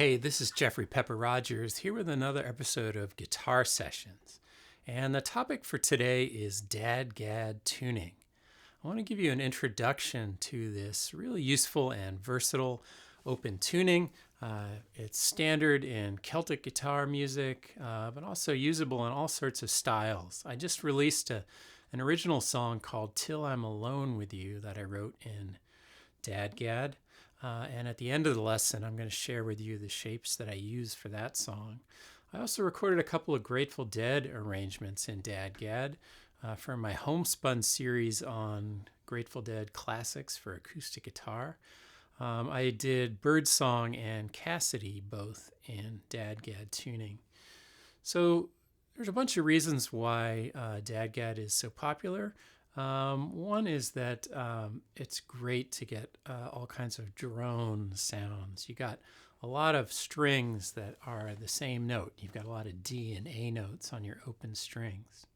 Hey, this is Jeffrey Pepper Rogers here with another episode of Guitar Sessions. And the topic for today is DADGAD tuning. I want to give you an introduction to this really useful and versatile open tuning. It's standard in Celtic guitar music, but also usable in all sorts of styles. I just released an original song called Till I'm Alone With You that I wrote in DADGAD. And at the end of the lesson, I'm going to share with you the shapes that I use for that song. I also recorded a couple of Grateful Dead arrangements in DADGAD for my homespun series on Grateful Dead classics for acoustic guitar. I did Birdsong and Cassidy both in DADGAD tuning. So there's a bunch of reasons why DADGAD is so popular. One is that it's great to get all kinds of drone sounds. You got a lot of strings that are the same note. You've got a lot of D and A notes on your open strings.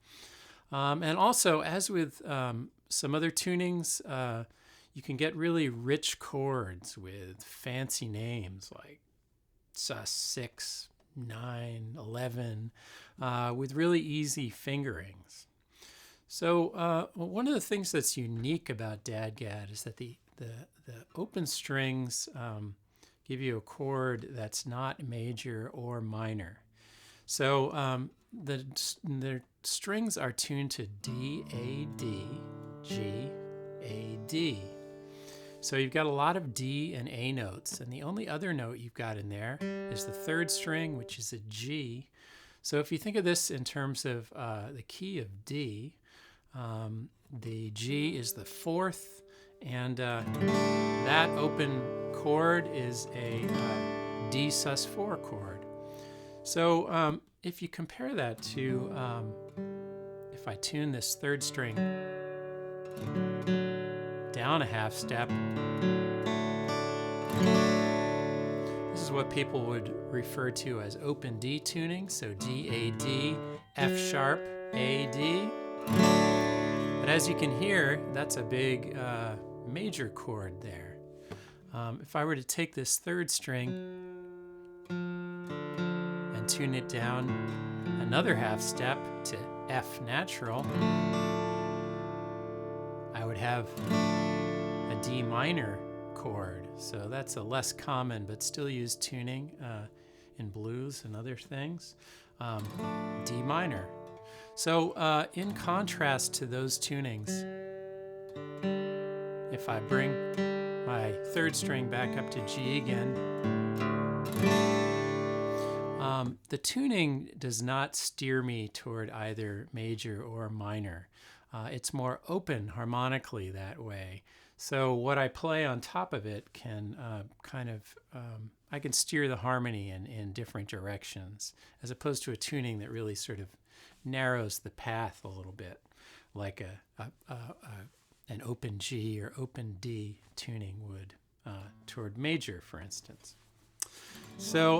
And also, as with some other tunings, you can get really rich chords with fancy names like sus6, 9, 11, with really easy fingerings. So one of the things that's unique about DADGAD is that the open strings give you a chord that's not major or minor. So the strings are tuned to D, A, D, G, A, D. So you've got a lot of D and A notes, and the only other note you've got in there is the third string, which is a G. So if you think of this in terms of the key of D, the G is the fourth, and that open chord is a D sus4 chord. So if you compare that to, if I tune this third string down a half step, this is what people would refer to as open D tuning. So D, A, D, F sharp, A, D. But as you can hear, that's a big major chord there. If I were to take this third string and tune it down another half step to F natural, I would have a D minor chord. So that's a less common but still used tuning in blues and other things. D minor. So in contrast to those tunings, if I bring my third string back up to G again, the tuning does not steer me toward either major or minor. It's more open harmonically that way. So what I play on top of it can I can steer the harmony in different directions, as opposed to a tuning that really sort of narrows the path a little bit, like an open G or open D tuning would toward major, for instance. So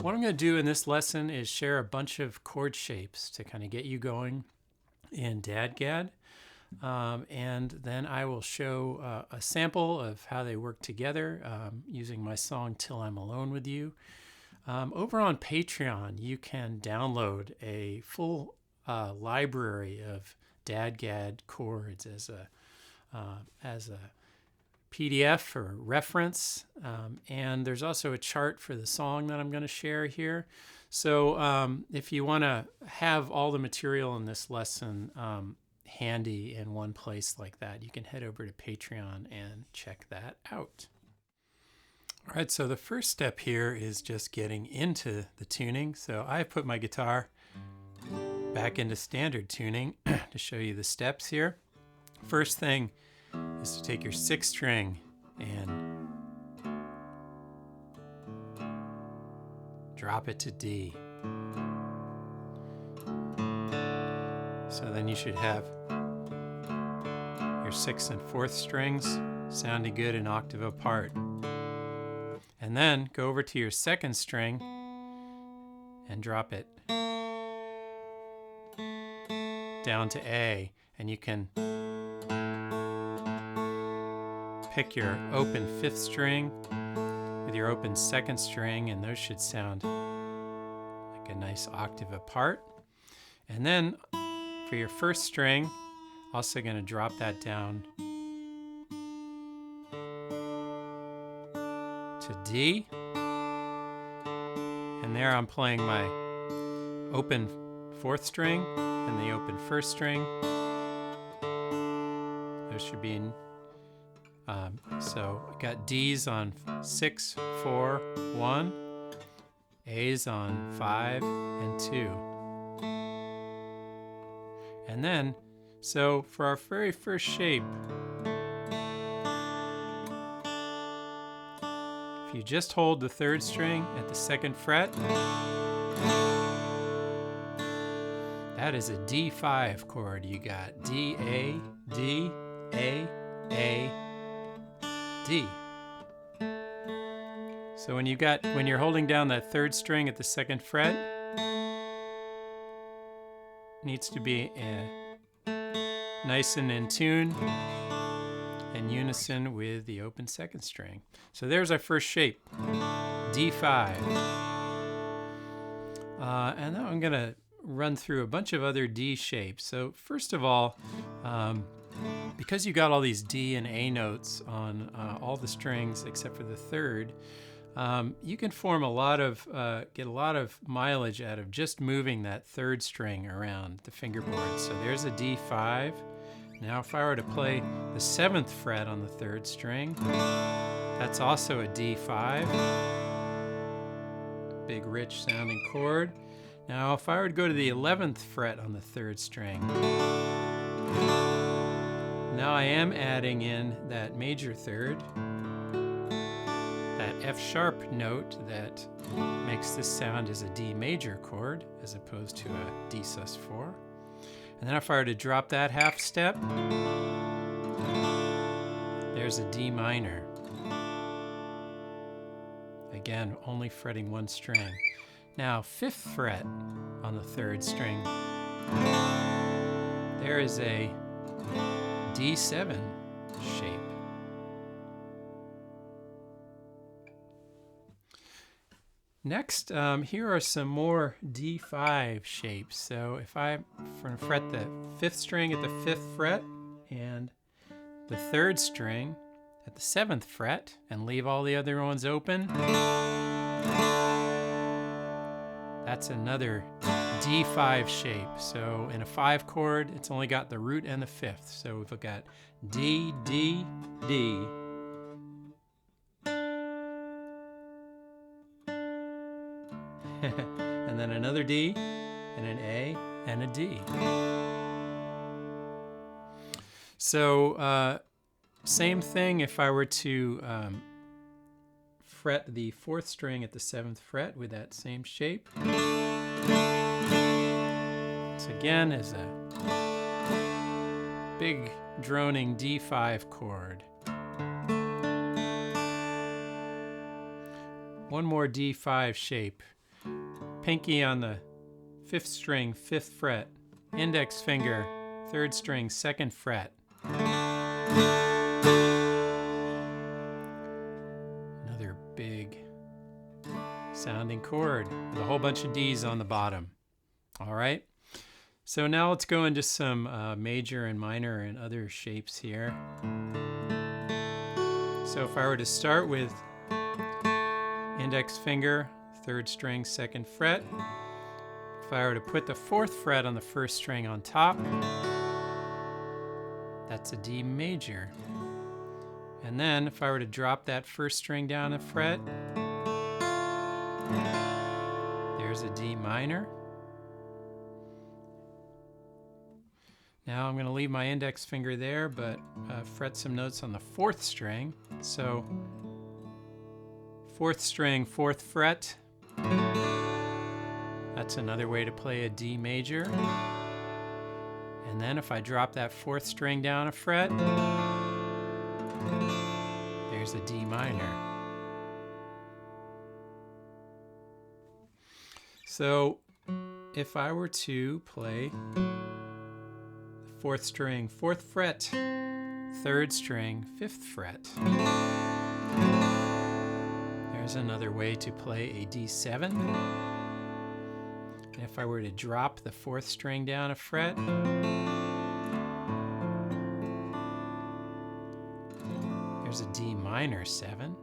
what I'm going to do in this lesson is share a bunch of chord shapes to kind of get you going in DADGAD. And then I will show a sample of how they work together using my song Till I'm Alone With You. Over on Patreon, you can download a full library of DADGAD chords as a PDF or reference, and there's also a chart for the song that I'm going to share here. So if you want to have all the material in this lesson handy in one place like that, you can head over to Patreon and check that out. All right, so the first step here is just getting into the tuning. So I put my guitar back into standard tuning to show you the steps here. First thing is to take your sixth string and drop it to D. So then you should have your sixth and fourth strings sounding good an octave apart. And then go over to your second string and drop it down to A, and you can pick your open fifth string with your open second string, and those should sound like a nice octave apart. And then for your first string, also going to drop that down to D. And there I'm playing my open fourth string and the open first string. Those should be in, so I got D's on 6, 4, 1, A's on 5 and 2. And then, so for our very first shape, if you just hold the third string at the second fret, that is a D5 chord. You got D, A, D, A, D. So when you're holding down that third string at the second fret, it needs to be nice and in tune, in unison with the open second string. So there's our first shape, D5. And now I'm going to run through a bunch of other D shapes. So first of all, because you got all these D and A notes on all the strings except for the third, you can form get a lot of mileage out of just moving that third string around the fingerboard. So there's a D5. Now if I were to play the 7th fret on the third string, that's also a D5. Big rich sounding chord. Now if I were to go to the 11th fret on the third string, now I am adding in that major third, that F sharp note that makes this sound as a D major chord as opposed to a D sus4. And then if I were to drop that half step, there's a D minor. Again, only fretting one string. Now, 5th fret on the third string, there is a D7 shape. Next, here are some more D5 shapes. So if I'm going to fret the 5th string at the 5th fret and the 3rd string at the 7th fret and leave all the other ones open, that's another D5 shape. So in a 5 chord, it's only got the root and the 5th. So we've got D, D, D. And then another D, and an A, and a D. So same thing if I were to fret the 4th string at the 7th fret with that same shape. This again is a big droning D5 chord. One more D5 shape. Pinky on the 5th string, 5th fret. Index finger, 3rd string, 2nd fret. Another big sounding chord with a whole bunch of D's on the bottom. All right. So now let's go into some major and minor and other shapes here. So if I were to start with index finger, 3rd string, 2nd fret. If I were to put the 4th fret on the 1st string on top, that's a D major. And then if I were to drop that 1st string down a fret, there's a D minor. Now I'm going to leave my index finger there, but fret some notes on the 4th string. So 4th string, 4th fret. That's another way to play a D major. And then if I drop that 4th string down a fret, there's a D minor. So if I were to play the 4th string, 4th fret, 3rd string, 5th fret, Here's another way to play a D7. And if I were to drop the 4th string down a fret, here's a D minor 7.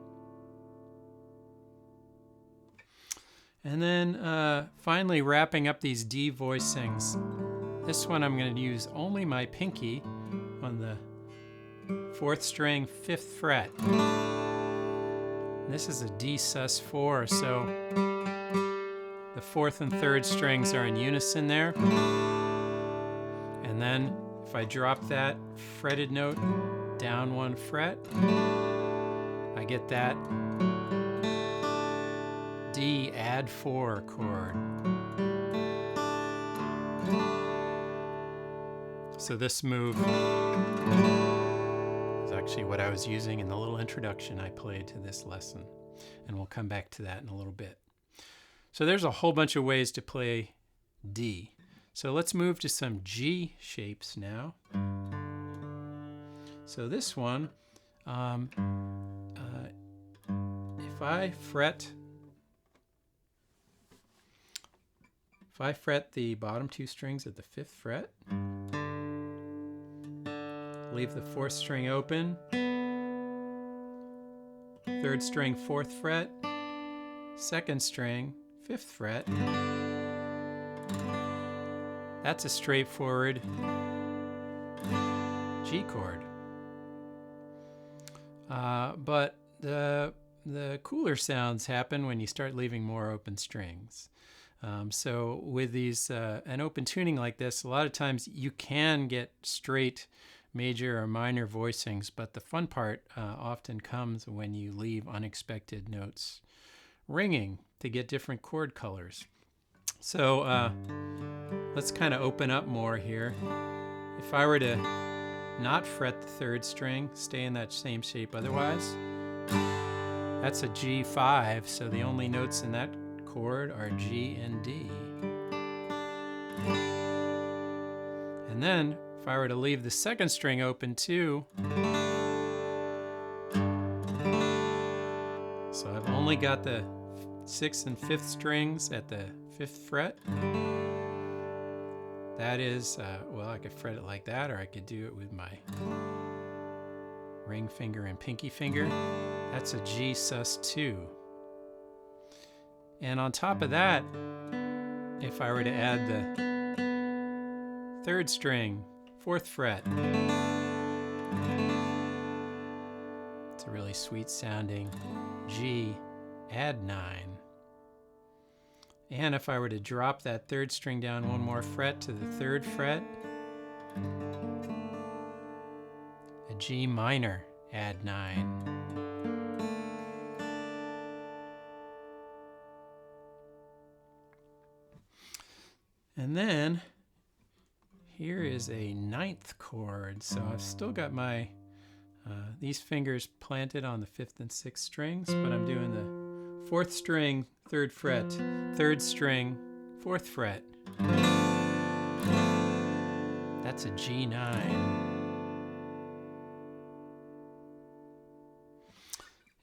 And then finally wrapping up these D voicings. This one I'm going to use only my pinky on the 4th string, 5th fret. And this is a D sus4, so the 4th and 3rd strings are in unison there. And then if I drop that fretted note down 1 fret, I get that D add 4 chord. So this move is actually what I was using in the little introduction I played to this lesson. And we'll come back to that in a little bit. So there's a whole bunch of ways to play D. So let's move to some G shapes now. So this one, if I fret the bottom 2 strings at the 5th fret, leave the 4th string open, 3rd string 4th fret, 2nd string 5th fret, that's a straightforward G chord. But the cooler sounds happen when you start leaving more open strings. So with these an open tuning like this, a lot of times you can get straight major or minor voicings, but the fun part often comes when you leave unexpected notes ringing to get different chord colors. So let's kind of open up more here. If I were to not fret the 3rd string, stay in that same shape otherwise, that's a G5, so the only notes in that chord are G and D. And then if I were to leave the 2nd string open too, so I've only got the 6th and 5th strings at the 5th fret. That is, well, I could fret it like that, or I could do it with my ring finger and pinky finger. That's a G sus2. And on top of that, if I were to add the 3rd string, 4th fret, it's a really sweet sounding G add 9. And if I were to drop that 3rd string down 1 more fret to the 3rd fret, a G minor add 9. And then here is a 9th chord. So I've still got my these fingers planted on the 5th and 6th strings, but I'm doing the 4th string, 3rd fret, 3rd string, 4th fret. That's a G9.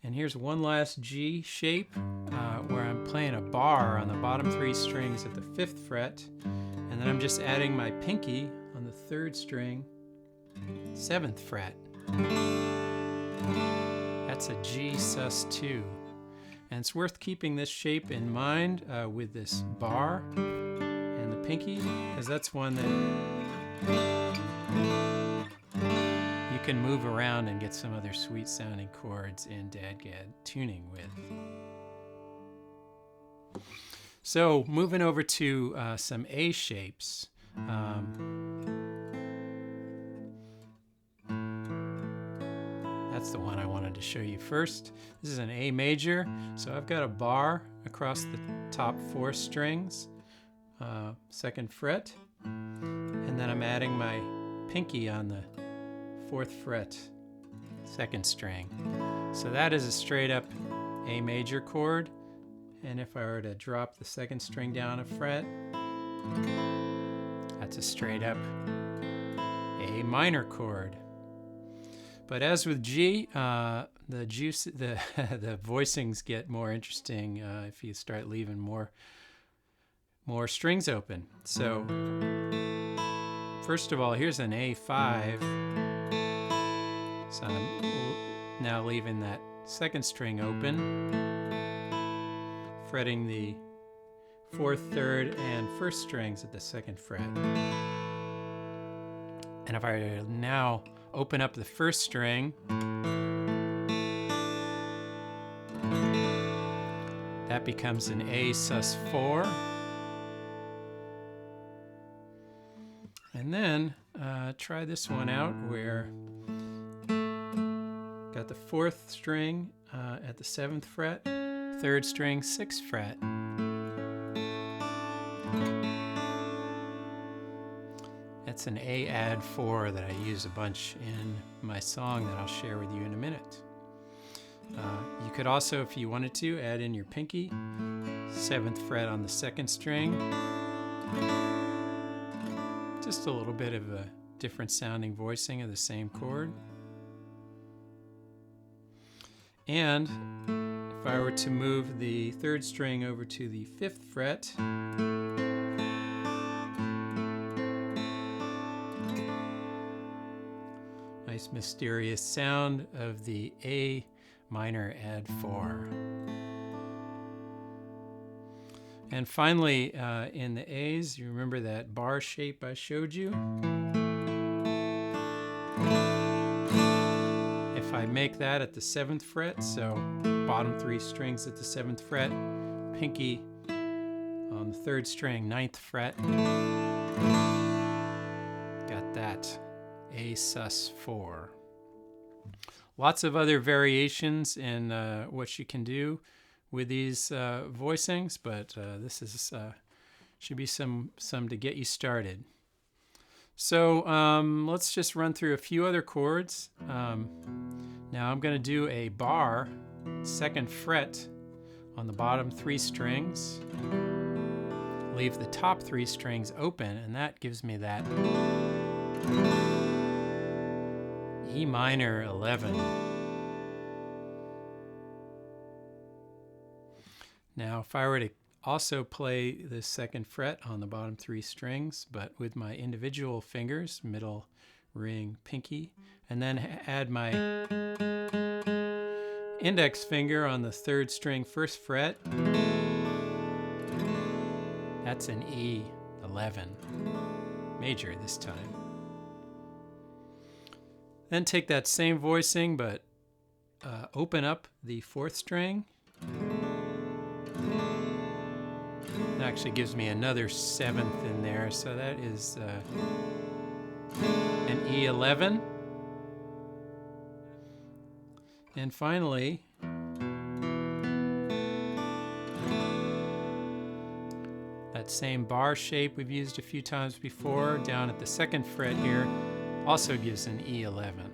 And here's one last G shape where I'm playing a bar on the bottom 3 strings at the 5th fret, and then I'm just adding my pinky on the 3rd string, 7th fret. That's a G sus2. And it's worth keeping this shape in mind with this bar and the pinky, because that's one that you can move around and get some other sweet sounding chords in DADGAD tuning with. So moving over to some A shapes. That's the one I wanted to show you first. This is an A major, so I've got a bar across the top 4 strings, 2nd fret, and then I'm adding my pinky on the 4th fret, 2nd string. So that is a straight up A major chord, and if I were to drop the 2nd string down a fret, that's a straight up A minor chord. But as with G, the the voicings get more interesting if you start leaving more strings open. So first of all, here's an A5. So I'm now leaving that second string open, fretting the 4th, 3rd, and 1st strings at the 2nd fret. And if I now open up the 1st string, that becomes an A sus4. And then try this one out where got the 4th string at the 7th fret, 3rd string, 6th fret. That's an A add 4 that I use a bunch in my song that I'll share with you in a minute. You could also, if you wanted to, add in your pinky, 7th fret on the 2nd string. Just a little bit of a different sounding voicing of the same chord. And if I were to move the 3rd string over to the 5th fret, nice mysterious sound of the A minor add 4. And finally, in the A's, you remember that bar shape I showed you? If I make that at the 7th fret, so bottom 3 strings at the 7th fret, pinky on the 3rd string, 9th fret, got that A sus4. Lots of other variations in what you can do with these voicings, but this is should be some to get you started. So let's just run through a few other chords. Now I'm going to do a bar, 2nd fret on the bottom 3 strings. Leave the top 3 strings open, and that gives me that E minor 11. Now if I were to also play the 2nd fret on the bottom 3 strings, but with my individual fingers, middle, ring, pinky, and then add my index finger on the 3rd string, 1st fret, that's an E11, major this time. Then take that same voicing, but open up the 4th string. It actually gives me another 7th in there, so that is an E11. And finally, that same bar shape we've used a few times before down at the 2nd fret here also gives an E11.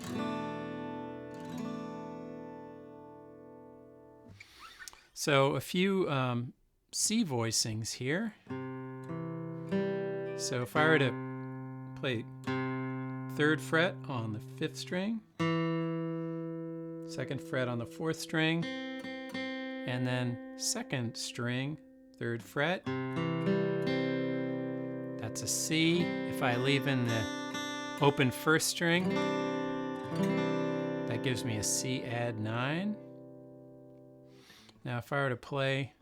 So a few C voicings here. So if I were to play 3rd fret on the 5th string, 2nd fret on the 4th string, and then 2nd string, 3rd fret, that's a C. If I leave in the open 1st string, that gives me a C add 9. Now if I were to play,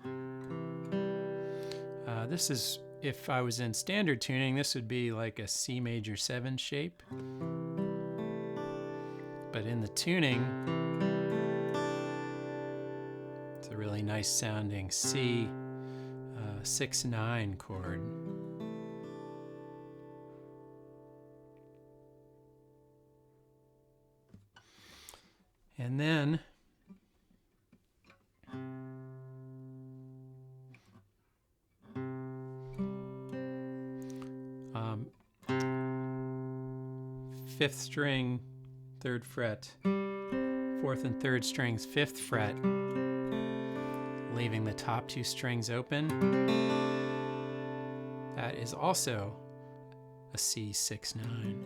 this is, if I was in standard tuning, this would be like a C major 7 shape. But in the tuning, it's a really nice sounding C 6-9 chord. And then fifth string, 3rd fret, 4th and 3rd strings, 5th fret, leaving the top 2 strings open. That is also a C 6-9.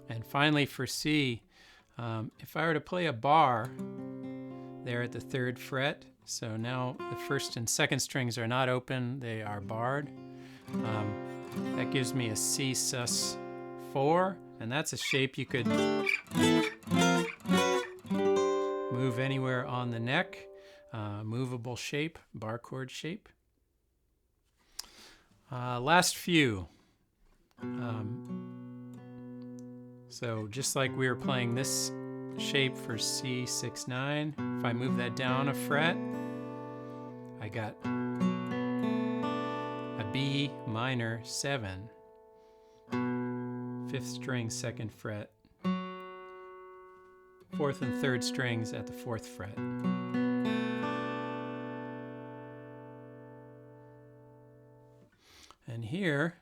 And finally for C, If I were to play a bar there at the 3rd fret, so now the 1st and 2nd strings are not open, they are barred. That gives me a C sus 4, and that's a shape you could move anywhere on the neck. Movable shape, bar chord shape. Last few. So just like we were playing this shape for C6-9, if I move that down a fret, I got a B minor 7, 5th string, 2nd fret, 4th and 3rd strings at the 4th fret. And here,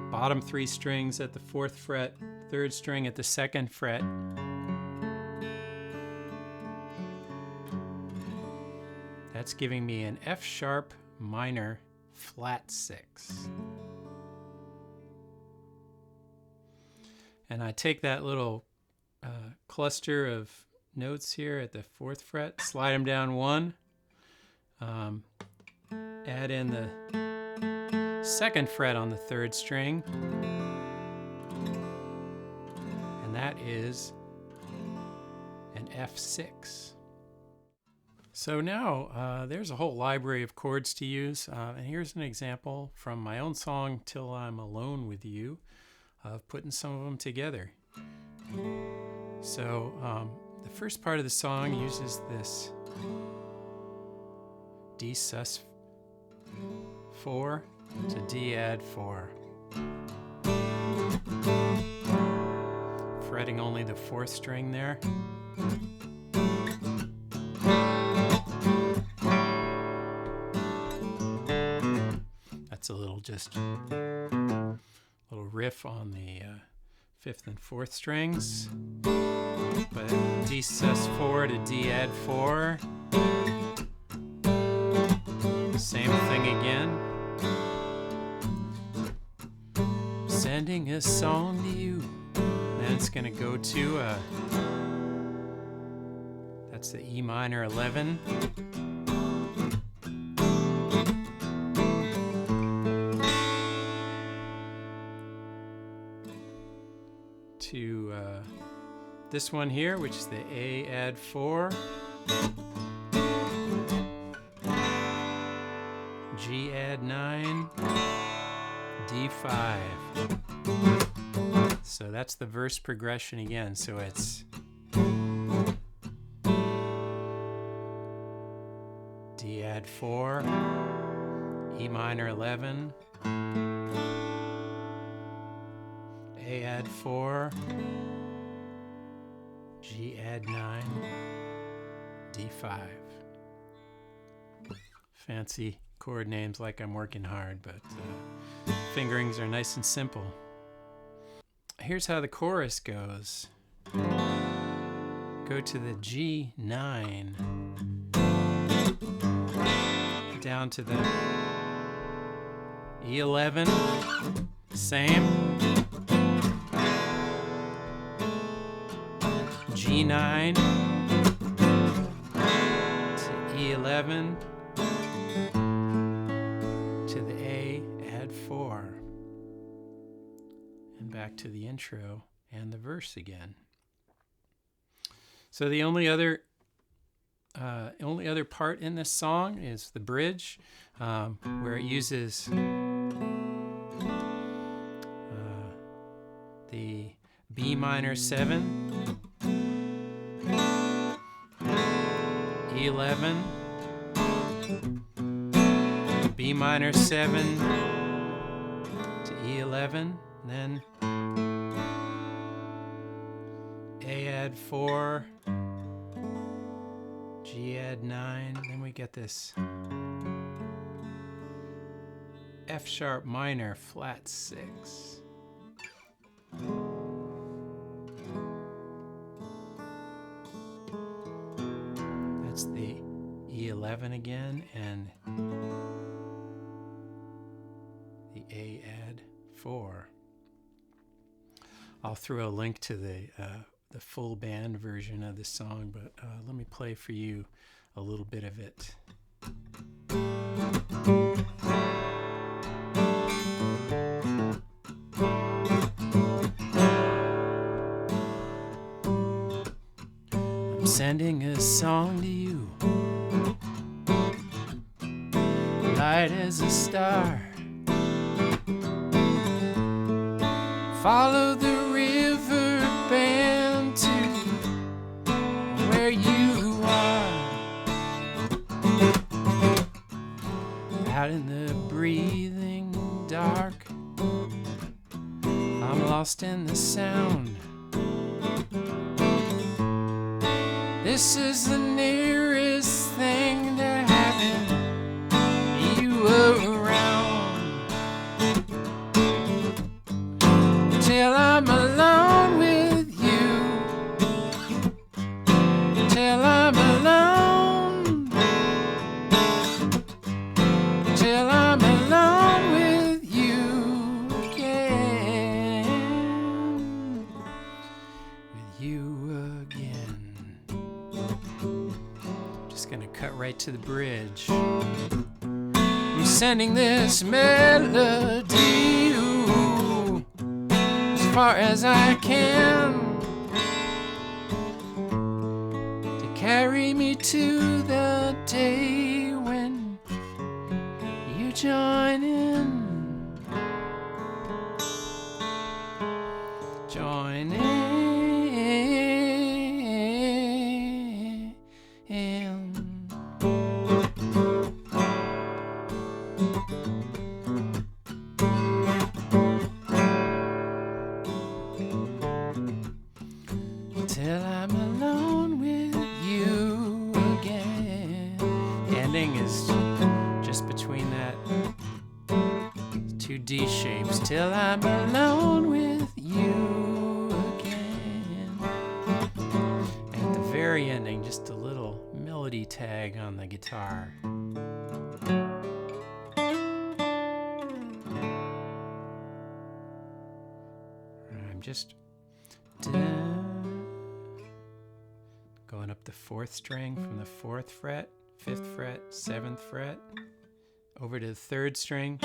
bottom 3 strings at the 4th fret, 3rd string at the 2nd fret. That's giving me an F sharp minor flat 6. And I take that little cluster of notes here at the 4th fret, slide them down 1, add in the 2nd fret on the 3rd string, and that is an F6. So now there's a whole library of chords to use, and here's an example from my own song, Till I'm Alone With You, of putting some of them together. So the first part of the song uses this D sus 4 to D add 4, fretting only the 4th string there. That's a little little riff on the 5th and 4th strings, but D sus 4 to D add 4, same thing again. Sending a song to you. Then it's going to go to that's the E minor 11. To this one here, which is the A add 4. G add 9. D5. So that's the verse progression again. So it's D add 4, E minor 11, A add 4, G add 9, D5. Fancy chord names like I'm working hard, but fingerings are nice and simple. Here's how the chorus goes. Go to the G9, down to the E11, same, G9 to E11, to the A add 4, and back to the intro and the verse again. So the only other part in this song is the bridge, where it uses the B minor 7, E11, B minor 7 to E11, then A add 4, G add 9, then we get this F sharp minor flat 6. That's the E11 again, and the A add 4. I'll throw a link to the the full band version of this song, but let me play for you a little bit of it. I'm sending a song to you, light as a star. Follow the river band to where you are. Out in the breathing dark, I'm lost in the sound. This is the nearest thing to having you around. Till I'm alone with you, till I'm alone, till I'm alone with you again, with you again. Just gonna cut right to the bridge. I'm sending this melody as far as I can, to carry me to the day when you join in. Join in. Till I'm alone with you again. The ending is just between that two D shapes. Till I'm alone with you again. And at the very ending, just a little melody tag on the guitar. I'm just going up the 4th string from the 4th fret, 5th fret, 7th fret, over to the 3rd string.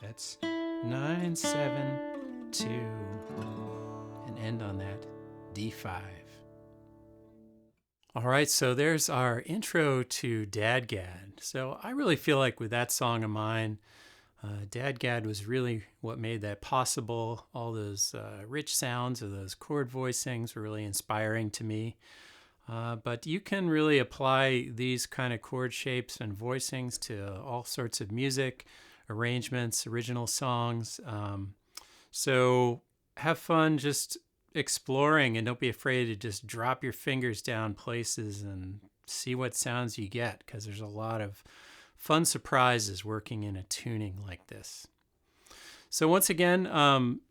That's 9, 7, 2, and end on that D5. All right, so there's our intro to DADGAD. So I really feel like with that song of mine, DADGAD was really what made that possible. All those rich sounds of those chord voicings were really inspiring to me. But you can really apply these kind of chord shapes and voicings to all sorts of music, arrangements, original songs. So have fun just exploring, and don't be afraid to just drop your fingers down places and see what sounds you get, because there's a lot of fun surprises working in a tuning like this. So once again,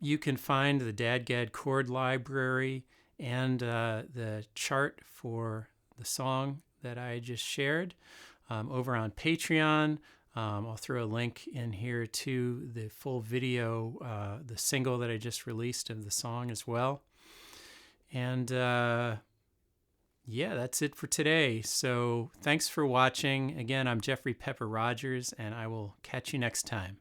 you can find the DADGAD chord library and the chart for the song that I just shared over on Patreon. I'll throw a link in here to the full video, the single that I just released of the song as well. And yeah, that's it for today. So thanks for watching. Again, I'm Jeffrey Pepper Rogers, and I will catch you next time.